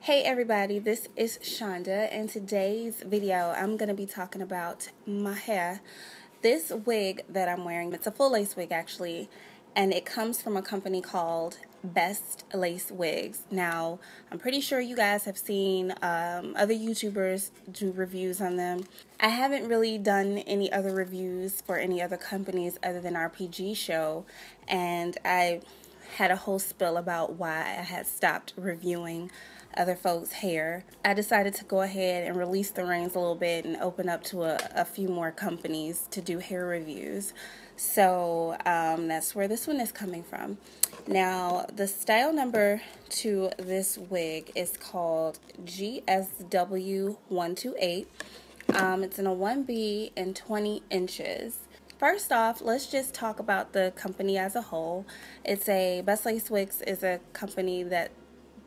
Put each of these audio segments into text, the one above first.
Hey everybody, this is Chanda. In today's video, I'm going to be talking about my hair. This wig that I'm wearing, it's a full lace wig actually, and it comes from a company called Bestlacewigs. Now, I'm pretty sure you guys have seen other YouTubers do reviews on them. I haven't really done any other reviews for any other companies other than RPG Show, and I had a whole spill about why I had stopped reviewing other folks' hair. I decided to go ahead and release the reins a little bit and open up to a few more companies to do hair reviews. So that's where this one is coming from. Now, the style number to this wig is called GSW128. It's in a 1B and 20 inches. First off, let's just talk about the company as a whole. Bestlacewigs is a company that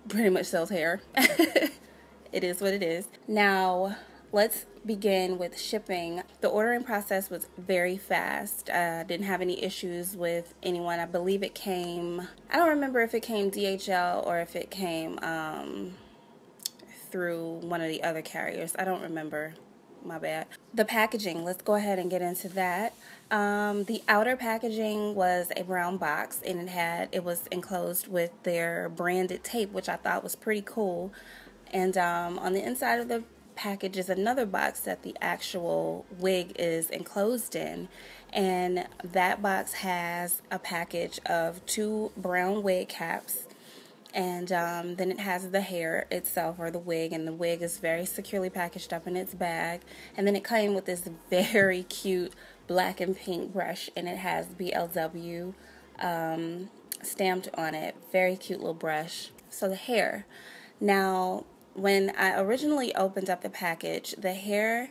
pretty much sells hair. It is what it is. Now, let's begin with shipping. The ordering process was very fast. Didn't have any issues with anyone. I believe it came, I don't remember if it came DHL or if it came through one of the other carriers. I don't remember. My bad. The packaging, let's go ahead and get into that. The outer packaging was a brown box, and it was enclosed with their branded tape, which I thought was pretty cool. And on the inside of the package is another box that the actual wig is enclosed in, and that box has a package of 2 brown wig caps. And then it has the hair itself, or the wig, and the wig is very securely packaged up in its bag. And then it came with this very cute black and pink brush, and it has BLW stamped on it. Very cute little brush. So the hair. Now, when I originally opened up the package, the hair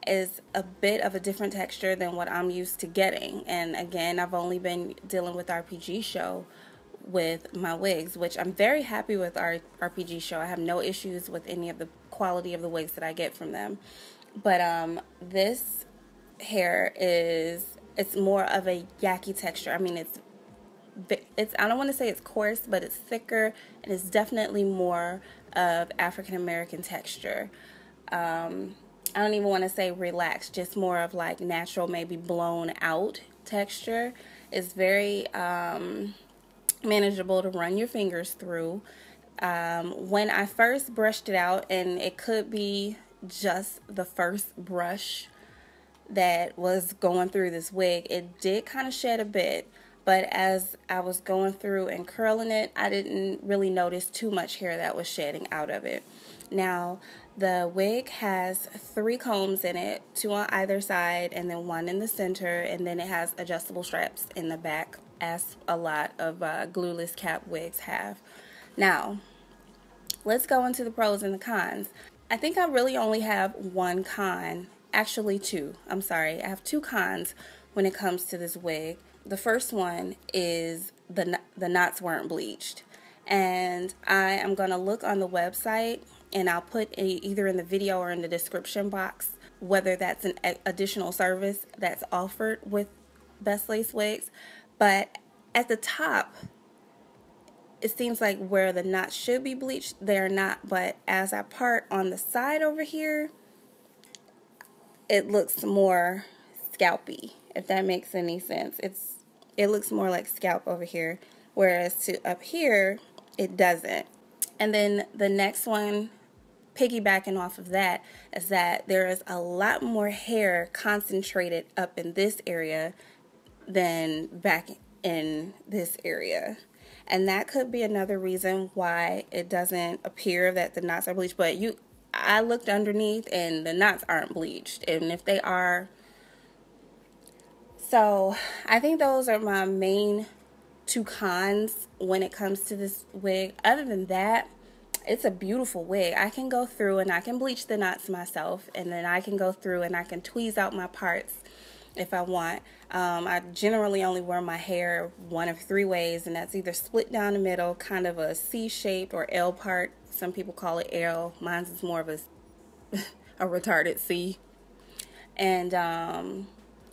is a bit of a different texture than what I'm used to getting. And again, I've only been dealing with RPG Show with my wigs, which I'm very happy with our RPG Show. I have no issues with any of the quality of the wigs that I get from them. But this hair it's more of a yaki texture. I mean, it's I don't want to say it's coarse, but it's thicker, and it's definitely more of African American texture. I don't even want to say relaxed, just more of like natural, maybe blown out texture. It's very manageable to run your fingers through. When I first brushed it out, and it could be just the first brush that was going through this wig, it did kind of shed a bit, but as I was going through and curling it, I didn't really notice too much hair that was shedding out of it. Now, the wig has 3 combs in it, 2 on either side and then 1 in the center, and then it has adjustable straps in the back, as a lot of glueless cap wigs have. Now, let's go into the pros and the cons. I think I really only have 1 con, actually 2. I'm sorry, I have 2 cons when it comes to this wig. The first one is the knots weren't bleached, and I am going to look on the website, and I'll put either in the video or in the description box whether that's an additional service that's offered with Bestlacewigs. But at the top, it seems like where the knots should be bleached, they're not. But as I part on the side over here, it looks more scalpy, if that makes any sense. It looks more like scalp over here, whereas to up here, it doesn't. And then the next one, piggybacking off of that, is that there is a lot more hair concentrated up in this area than back in this area, and that could be another reason why it doesn't appear that the knots are bleached. But I looked underneath, and the knots aren't bleached, and if they are, so I think those are my main 2 cons when it comes to this wig. Other than that, it's a beautiful wig. I can go through and I can bleach the knots myself, and then I can go through and I can tweeze out my parts if I want. I generally only wear my hair one of 3 ways, and that's either split down the middle, kind of a C-shaped, or L part. Some people call it L. Mine's is more of a retarded C. And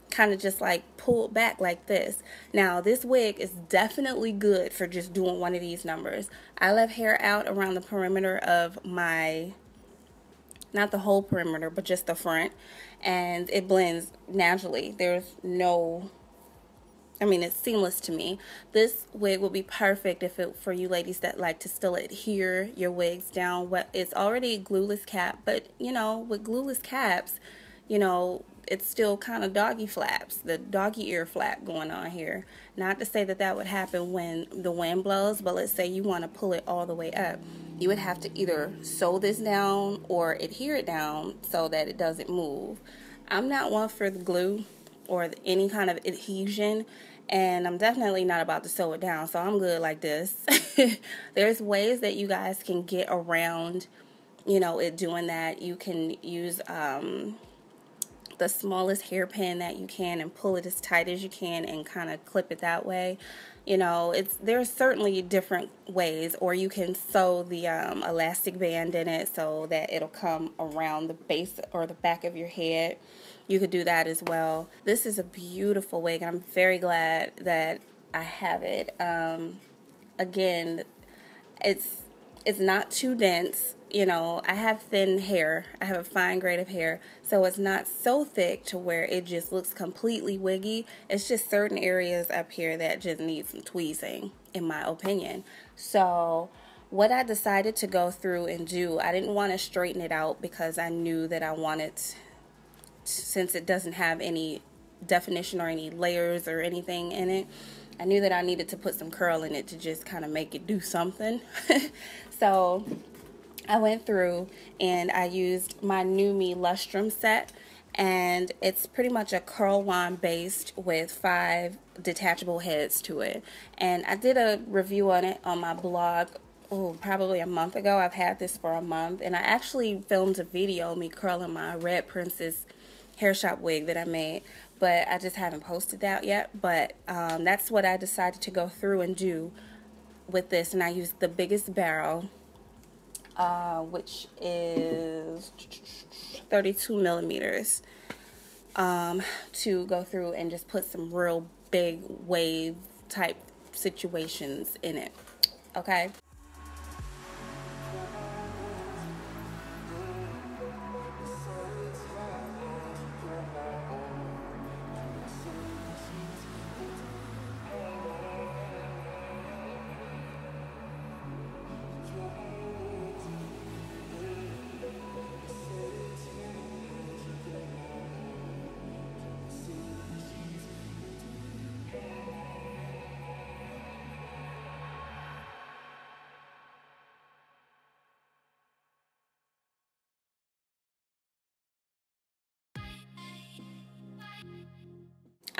kind of just like pulled back like this. Now this wig is definitely good for just doing one of these numbers. I left hair out around the perimeter of my, not the whole perimeter, but just the front, and it blends naturally. There's no, I mean, it's seamless to me. This wig will be perfect if it, for you ladies that like to still adhere your wigs down. It's already a glueless cap, but you know, with glueless caps, you know, it's still kind of doggy flaps, the doggy ear flap going on here. Not to say that that would happen when the wind blows, but let's say you want to pull it all the way up. You would have to either sew this down or adhere it down so that it doesn't move. I'm not one for the glue or any kind of adhesion, and I'm definitely not about to sew it down, so I'm good like this. There's ways that you guys can get around, you know, it doing that. You can use the smallest hairpin that you can and pull it as tight as you can and kind of clip it that way. You know, there's certainly different ways, or you can sew the elastic band in it so that it'll come around the base or the back of your head. You could do that as well. This is a beautiful wig. I'm very glad that I have it. Again, it's not too dense. You know, I have thin hair. I have a fine grade of hair, so it's not so thick to where it just looks completely wiggy. It's just certain areas up here that just need some tweezing, in my opinion. So what I decided to go through and do, I didn't want to straighten it out because I knew that I wanted, since it doesn't have any definition or any layers or anything in it, I knew that I needed to put some curl in it to just kind of make it do something. So I went through and I used my NuMe Lustrum set, and it's pretty much a curl wand based with 5 detachable heads to it. And I did a review on it on my blog, probably a month ago. I've had this for a month, and I actually filmed a video me curling my Red Princess hair shop wig that I made, but I just haven't posted that yet. But that's what I decided to go through and do with this, and I used the biggest barrel, which is 32 millimeters, to go through and just put some real big wave type situations in it. Okay.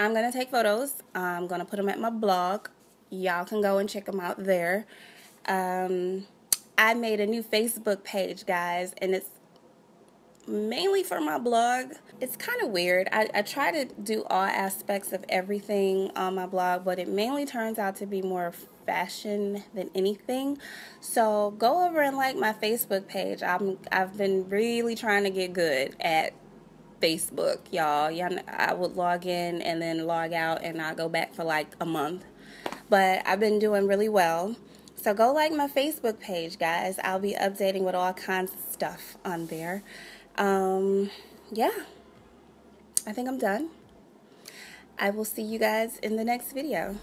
I'm going to take photos. I'm going to put them at my blog. Y'all can go and check them out there. I made a new Facebook page, guys, and it's mainly for my blog. It's kind of weird. I try to do all aspects of everything on my blog, but it mainly turns out to be more fashion than anything. So go over and like my Facebook page. I've been really trying to get good at Facebook, y'all. I would log in and then log out and I'll go back for like a month. But I've been doing really well. So go like my Facebook page, guys. I'll be updating with all kinds of stuff on there. Yeah, I think I'm done. I will see you guys in the next video.